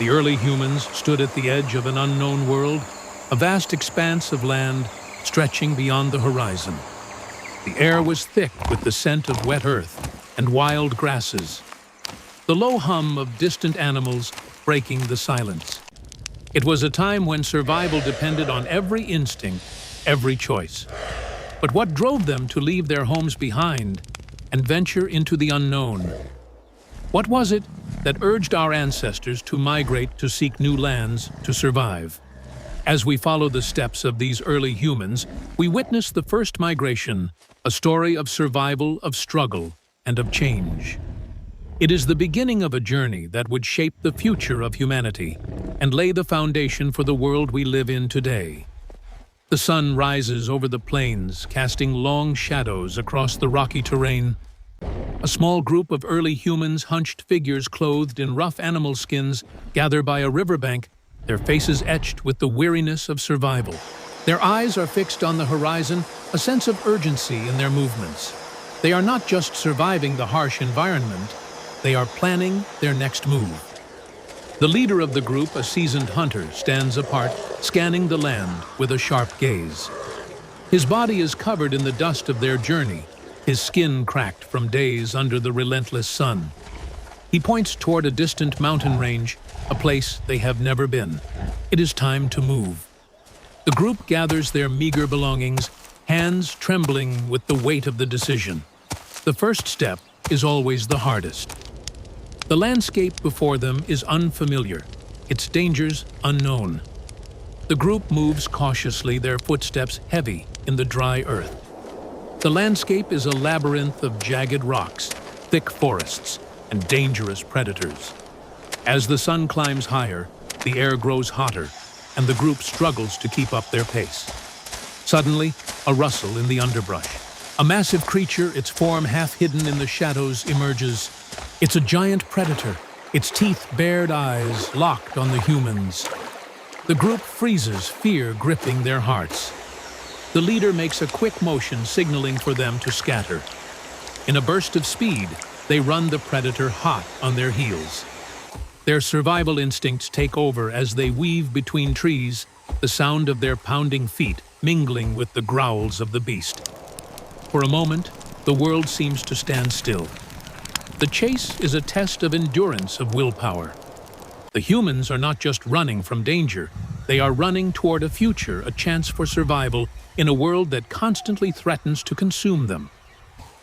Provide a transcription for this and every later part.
The early humans stood at the edge of an unknown world, a vast expanse of land stretching beyond the horizon. The air was thick with the scent of wet earth and wild grasses, the low hum of distant animals breaking the silence. It was a time when survival depended on every instinct, every choice. But what drove them to leave their homes behind and venture into the unknown? What was it that urged our ancestors to migrate to seek new lands to survive? As we follow the steps of these early humans, we witness the first migration, a story of survival, of struggle, and of change. It is the beginning of a journey that would shape the future of humanity and lay the foundation for the world we live in today. The sun rises over the plains, casting long shadows across the rocky terrain. A small group of early humans, hunched figures clothed in rough animal skins, gather by a riverbank, their faces etched with the weariness of survival. Their eyes are fixed on the horizon, a sense of urgency in their movements. They are not just surviving the harsh environment, they are planning their next move. The leader of the group, a seasoned hunter, stands apart, scanning the land with a sharp gaze. His body is covered in the dust of their journey, his skin cracked from days under the relentless sun. He points toward a distant mountain range, a place they have never been. It is time to move. The group gathers their meager belongings, hands trembling with the weight of the decision. The first step is always the hardest. The landscape before them is unfamiliar, its dangers unknown. The group moves cautiously, their footsteps heavy in the dry earth. The landscape is a labyrinth of jagged rocks, thick forests, and dangerous predators. As the sun climbs higher, the air grows hotter, and the group struggles to keep up their pace. Suddenly, a rustle in the underbrush. A massive creature, its form half hidden in the shadows, emerges. It's a giant predator, its teeth-bared eyes locked on the humans. The group freezes, fear gripping their hearts. The leader makes a quick motion, signaling for them to scatter. In a burst of speed, they run the predator hot on their heels. Their survival instincts take over as they weave between trees, the sound of their pounding feet mingling with the growls of the beast. For a moment, the world seems to stand still. The chase is a test of endurance, of willpower. The humans are not just running from danger, they are running toward a future, a chance for survival in a world that constantly threatens to consume them.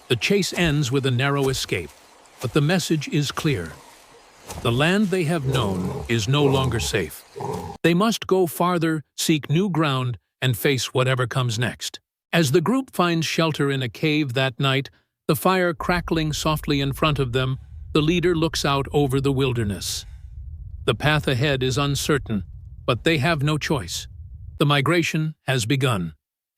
The chase ends with a narrow escape, but the message is clear. The land they have known is no longer safe. They must go farther, seek new ground, and face whatever comes next. As the group finds shelter in a cave that night, the fire crackling softly in front of them, the leader looks out over the wilderness. The path ahead is uncertain, but they have no choice. The migration has begun,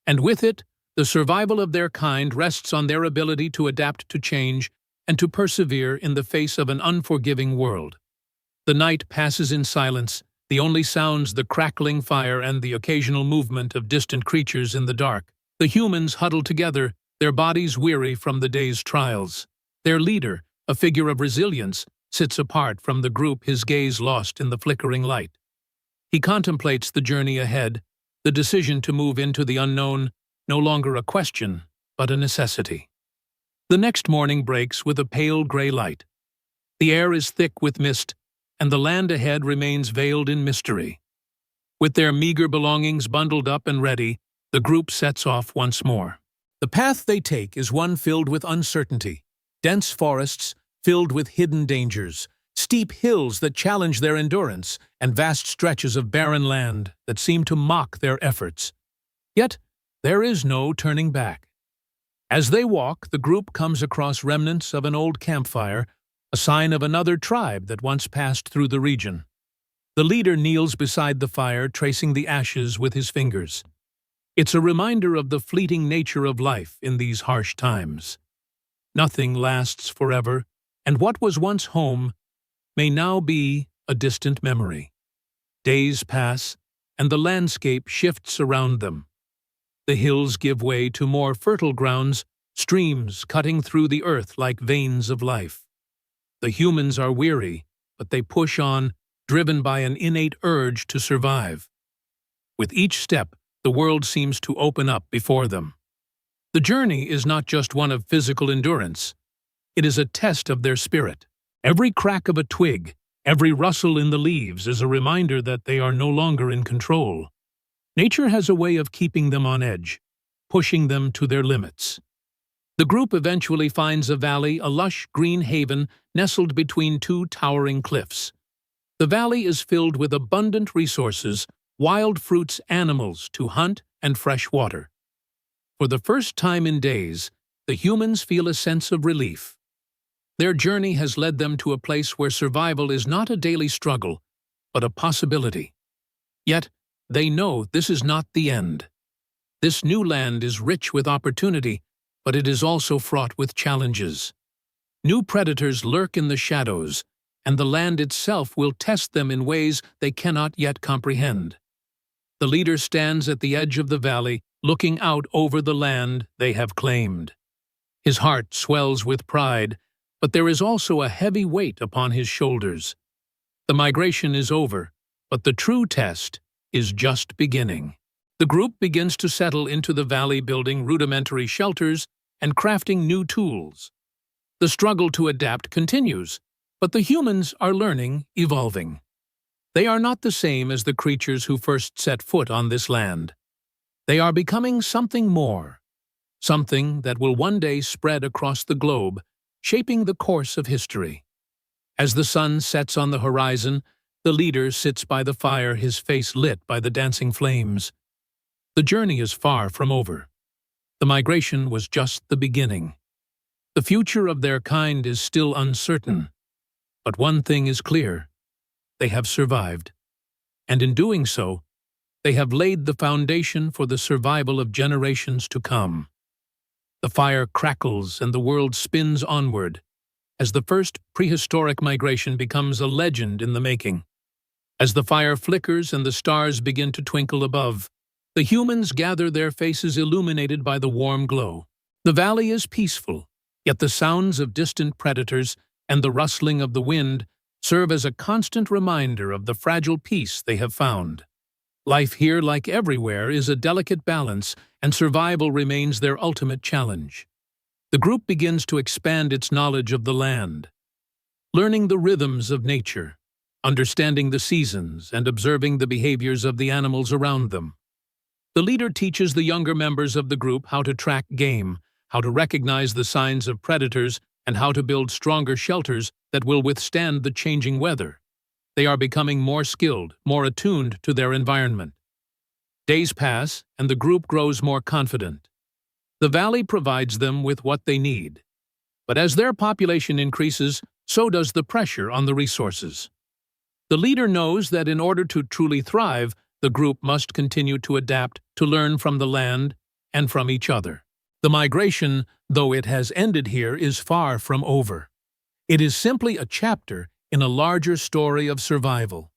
and with it, the survival of their kind rests on their ability to adapt to change and to persevere in the face of an unforgiving world. The night passes in silence, the only sounds the crackling fire and the occasional movement of distant creatures in the dark. The humans huddle together, their bodies weary from the day's trials. Their leader, a figure of resilience, sits apart from the group, his gaze lost in the flickering light. He contemplates the journey ahead, the decision to move into the unknown, no longer a question, but a necessity. The next morning breaks with a pale gray light. The air is thick with mist, and the land ahead remains veiled in mystery. With their meager belongings bundled up and ready, the group sets off once more. The path they take is one filled with uncertainty, dense forests filled with hidden dangers, steep hills that challenge their endurance, and vast stretches of barren land that seem to mock their efforts. Yet, there is no turning back. As they walk, the group comes across remnants of an old campfire, a sign of another tribe that once passed through the region. The leader kneels beside the fire, tracing the ashes with his fingers. It's a reminder of the fleeting nature of life in these harsh times. Nothing lasts forever, and what was once home may now be a distant memory. Days pass, and the landscape shifts around them. The hills give way to more fertile grounds, streams cutting through the earth like veins of life. The humans are weary, but they push on, driven by an innate urge to survive. With each step, the world seems to open up before them. The journey is not just one of physical endurance. It is a test of their spirit. Every crack of a twig, every rustle in the leaves is a reminder that they are no longer in control. Nature has a way of keeping them on edge, pushing them to their limits. The group eventually finds a valley, a lush green haven nestled between two towering cliffs. The valley is filled with abundant resources, wild fruits, animals to hunt, and fresh water. For the first time in days, the humans feel a sense of relief. Their journey has led them to a place where survival is not a daily struggle, but a possibility. Yet, they know this is not the end. This new land is rich with opportunity, but it is also fraught with challenges. New predators lurk in the shadows, and the land itself will test them in ways they cannot yet comprehend. The leader stands at the edge of the valley, looking out over the land they have claimed. His heart swells with pride, but there is also a heavy weight upon his shoulders. The migration is over, but the true test is just beginning. The group begins to settle into the valley, building rudimentary shelters and crafting new tools. The struggle to adapt continues, but the humans are learning, evolving. They are not the same as the creatures who first set foot on this land. They are becoming something more, something that will one day spread across the globe, shaping the course of history. As the sun sets on the horizon, the leader sits by the fire, his face lit by the dancing flames. The journey is far from over. The migration was just the beginning. The future of their kind is still uncertain. But one thing is clear: they have survived. And in doing so, they have laid the foundation for the survival of generations to come. The fire crackles and the world spins onward, as the first prehistoric migration becomes a legend in the making. As the fire flickers and the stars begin to twinkle above, the humans gather, their faces illuminated by the warm glow. The valley is peaceful, yet the sounds of distant predators and the rustling of the wind serve as a constant reminder of the fragile peace they have found. Life here, like everywhere, is a delicate balance, and survival remains their ultimate challenge. The group begins to expand its knowledge of the land, learning the rhythms of nature, understanding the seasons, and observing the behaviors of the animals around them. The leader teaches the younger members of the group how to track game, how to recognize the signs of predators, and how to build stronger shelters that will withstand the changing weather. They are becoming more skilled, more attuned to their environment. Days pass, and the group grows more confident. The valley provides them with what they need. But as their population increases, so does the pressure on the resources. The leader knows that in order to truly thrive, the group must continue to adapt, to learn from the land and from each other. The migration, though it has ended here, is far from over. It is simply a chapter in a larger story of survival.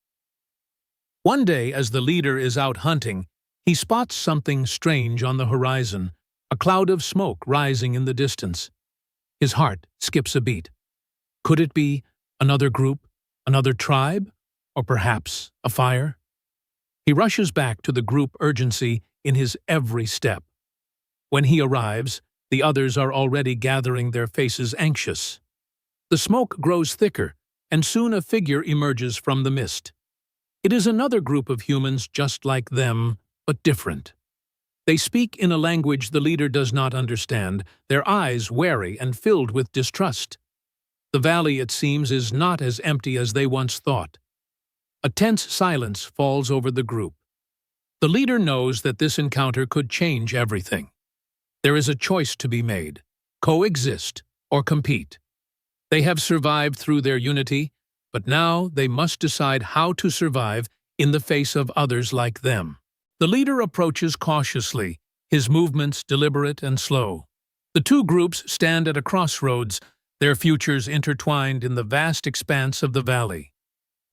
One day, as the leader is out hunting, he spots something strange on the horizon, a cloud of smoke rising in the distance. His heart skips a beat. Could it be another group, another tribe, or perhaps a fire? He rushes back to the group, urgency in his every step. When he arrives, the others are already gathering, their faces anxious. The smoke grows thicker, and soon a figure emerges from the mist. It is another group of humans just like them, but different. They speak in a language the leader does not understand, their eyes wary and filled with distrust. The valley, it seems, is not as empty as they once thought. A tense silence falls over the group. The leader knows that this encounter could change everything. There is a choice to be made: coexist or compete. They have survived through their unity, but now they must decide how to survive in the face of others like them. The leader approaches cautiously, his movements deliberate and slow. The two groups stand at a crossroads, their futures intertwined in the vast expanse of the valley.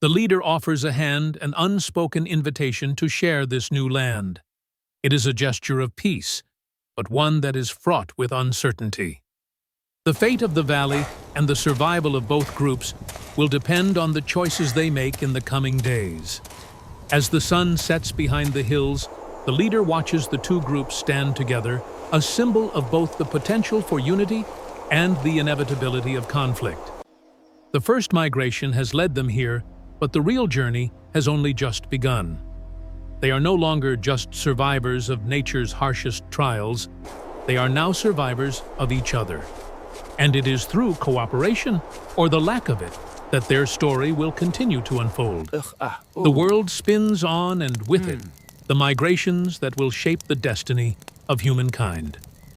The leader offers a hand, an unspoken invitation to share this new land. It is a gesture of peace, but one that is fraught with uncertainty. The fate of the valley and the survival of both groups will depend on the choices they make in the coming days. As the sun sets behind the hills, the leader watches the two groups stand together, a symbol of both the potential for unity and the inevitability of conflict. The first migration has led them here, but the real journey has only just begun. They are no longer just survivors of nature's harshest trials, they are now survivors of each other. And it is through cooperation, or the lack of it, that their story will continue to unfold. The world spins on, and with it, the migrations that will shape the destiny of humankind.